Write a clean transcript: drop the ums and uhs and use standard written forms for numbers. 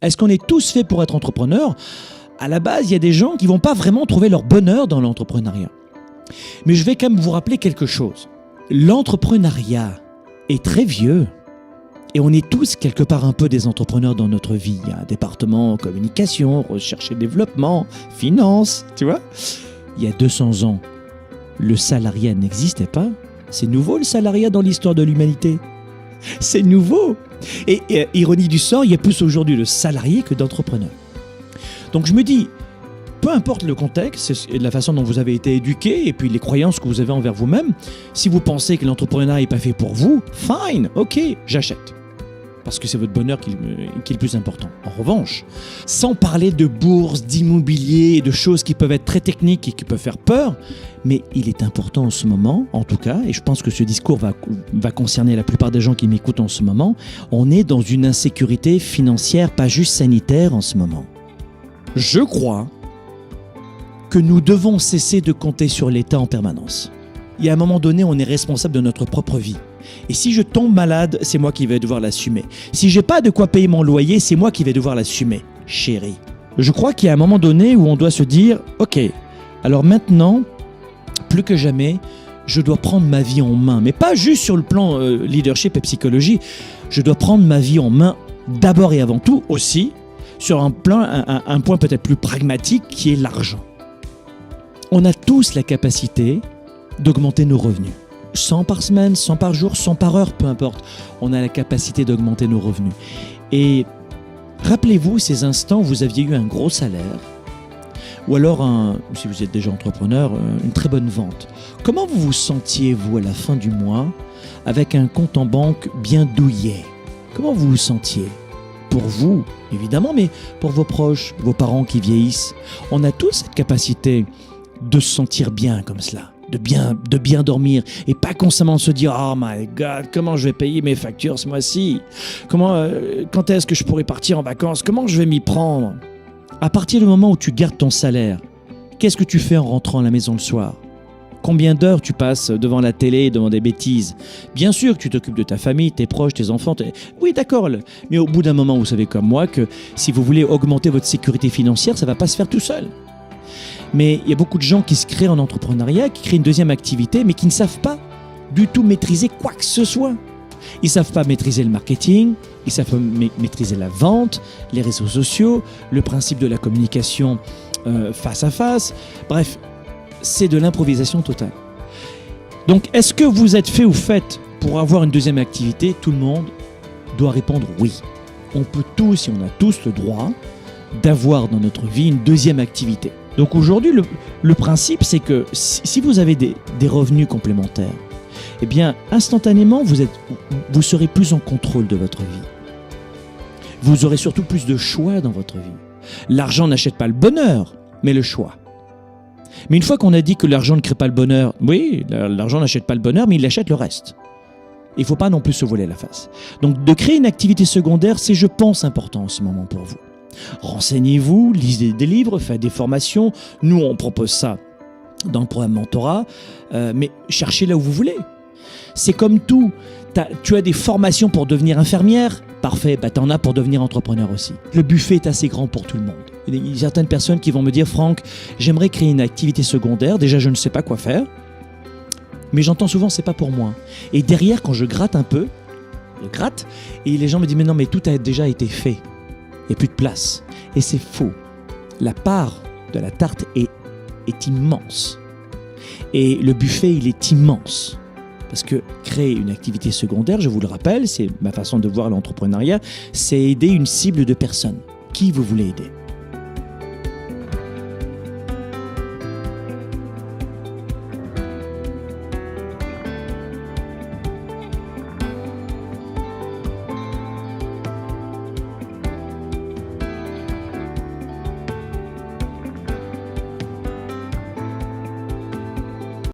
Est-ce qu'on est tous faits pour être entrepreneurs ? À la base, il y a des gens qui ne vont pas vraiment trouver leur bonheur dans l'entrepreneuriat. Mais je vais quand même vous rappeler quelque chose. L'entrepreneuriat est très vieux. Et on est tous quelque part un peu des entrepreneurs dans notre vie. Il y a un département communication, recherche et développement, finance, tu vois. Il y a 200 ans, le salariat n'existait pas. C'est nouveau le salariat dans l'histoire de l'humanité. C'est nouveau. Et ironie du sort, il y a plus aujourd'hui de salariés que d'entrepreneurs. Donc je me dis, peu importe le contexte et la façon dont vous avez été éduqué et puis les croyances que vous avez envers vous-même, si vous pensez que l'entrepreneuriat n'est pas fait pour vous, fine, ok, j'achète. Parce que c'est votre bonheur qui est le plus important. En revanche, sans parler de bourse, d'immobilier et de choses qui peuvent être très techniques et qui peuvent faire peur, mais il est important en ce moment, en tout cas, et je pense que ce discours va concerner la plupart des gens qui m'écoutent en ce moment, on est dans une insécurité financière, pas juste sanitaire en ce moment. Je crois que nous devons cesser de compter sur l'État en permanence. Il y a un moment donné, on est responsable de notre propre vie. Et si je tombe malade, c'est moi qui vais devoir l'assumer. Si j'ai pas de quoi payer mon loyer, c'est moi qui vais devoir l'assumer, chérie. Je crois qu'il y a un moment donné où on doit se dire, ok, alors maintenant, plus que jamais, je dois prendre ma vie en main. Mais pas juste sur le plan leadership et psychologie. Je dois prendre ma vie en main d'abord et avant tout aussi sur un point peut-être plus pragmatique qui est l'argent. On a tous la capacité d'augmenter nos revenus. 100 par semaine, 100 par jour, 100 par heure, peu importe. On a la capacité d'augmenter nos revenus. Et rappelez-vous ces instants où vous aviez eu un gros salaire ou alors, si vous êtes déjà entrepreneur, une très bonne vente. Comment vous vous sentiez, vous, à la fin du mois avec un compte en banque bien douillet ? Comment vous vous sentiez ? Pour vous, évidemment, mais pour vos proches, vos parents qui vieillissent. On a tous cette capacité de se sentir bien comme cela. De bien dormir et pas constamment se dire « Oh my God, comment je vais payer mes factures ce mois-ci ? Quand est-ce que je pourrai partir en vacances ? Comment je vais m'y prendre ?» À partir du moment où tu gardes ton salaire, qu'est-ce que tu fais en rentrant à la maison le soir ? Combien d'heures tu passes devant la télé, devant des bêtises ? Bien sûr que tu t'occupes de ta famille, tes proches, tes enfants. Oui, d'accord, mais au bout d'un moment, vous savez comme moi que si vous voulez augmenter votre sécurité financière, ça ne va pas se faire tout seul. Mais il y a beaucoup de gens qui se créent en entrepreneuriat, qui créent une deuxième activité, mais qui ne savent pas du tout maîtriser quoi que ce soit. Ils ne savent pas maîtriser le marketing, ils savent pas maîtriser la vente, les réseaux sociaux, le principe de la communication face à face. Bref, c'est de l'improvisation totale. Donc, est-ce que vous êtes fait ou faite pour avoir une deuxième activité ? Tout le monde doit répondre oui. On peut tous et on a tous le droit d'avoir dans notre vie une deuxième activité. Donc aujourd'hui, le principe, c'est que si vous avez des revenus complémentaires, eh bien, instantanément, vous serez plus en contrôle de votre vie. Vous aurez surtout plus de choix dans votre vie. L'argent n'achète pas le bonheur, mais le choix. Mais une fois qu'on a dit que l'argent ne crée pas le bonheur, oui, l'argent n'achète pas le bonheur, mais il achète le reste. Il ne faut pas non plus se voiler la face. Donc, de créer une activité secondaire, c'est, je pense, important en ce moment pour vous. Renseignez-vous, lisez des livres, faites des formations. Nous, on propose ça dans le programme Mentorat, mais cherchez là où vous voulez. C'est comme tout. Tu as des formations pour devenir infirmière, parfait, tu en as pour devenir entrepreneur aussi. Le buffet est assez grand pour tout le monde. Il y a certaines personnes qui vont me dire « Franck, j'aimerais créer une activité secondaire, déjà je ne sais pas quoi faire, mais j'entends souvent « c'est pas pour moi ». Et derrière, quand je gratte un peu, et les gens me disent « mais non, mais tout a déjà été fait, il n'y a plus de place ». Et c'est faux. La part de la tarte est immense. Et le buffet, il est immense. Parce que créer une activité secondaire, je vous le rappelle, c'est ma façon de voir l'entrepreneuriat, c'est aider une cible de personnes. Qui vous voulez aider ?